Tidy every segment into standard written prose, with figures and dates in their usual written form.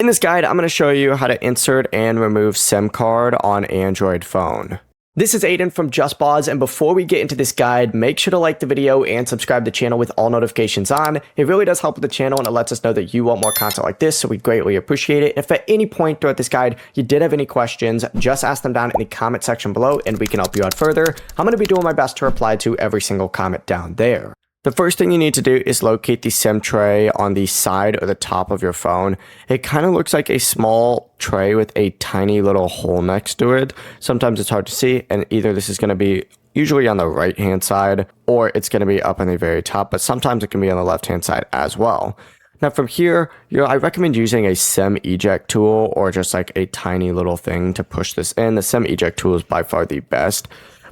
In this guide, I'm going to show you how to insert and remove SIM card on Android phone. This is Aiden from JustBoz, and before we get into this guide, make sure to like the video and subscribe to the channel with all notifications on. It really does help with the channel, and it lets us know that you want more content like this, so we greatly appreciate it. If at any point throughout this guide you did have any questions, just ask them down in the comment section below, and we can help you out further. I'm going to be doing my best to reply to every single comment down there. The first thing you need to do is locate the SIM tray on the side or the top of your phone. It kind of looks like a small tray with a tiny little hole next to it. Sometimes it's hard to see, and either this is going to be usually on the right hand side or it's going to be up on the very top, but sometimes it can be on the left hand side as well. Now from here, I recommend using a SIM eject tool or just like a tiny little thing to push this in. The SIM eject tool is by far the best.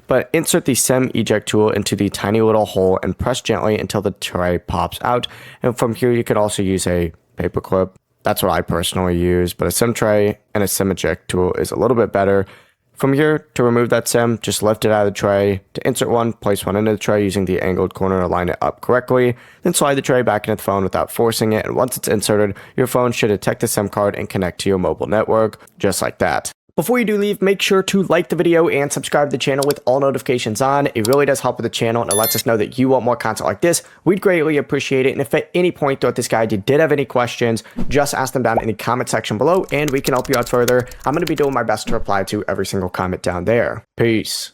But insert the SIM eject tool into the tiny little hole and press gently until the tray pops out. And from here, you could also use a paper clip. That's what I personally use, but a SIM tray and a SIM eject tool is a little bit better. From here, to remove that SIM, just lift it out of the tray. To insert one, place one into the tray using the angled corner to line it up correctly. Then slide the tray back into the phone without forcing it. And once it's inserted, your phone should detect the SIM card and connect to your mobile network, just like that. Before you do leave, make sure to like the video and subscribe to the channel with all notifications on. It really does help with the channel, and it lets us know that you want more content like this. We'd greatly appreciate it. And if at any point throughout this guide you did have any questions, just ask them down in the comment section below, and we can help you out further. I'm going to be doing my best to reply to every single comment down there. Peace.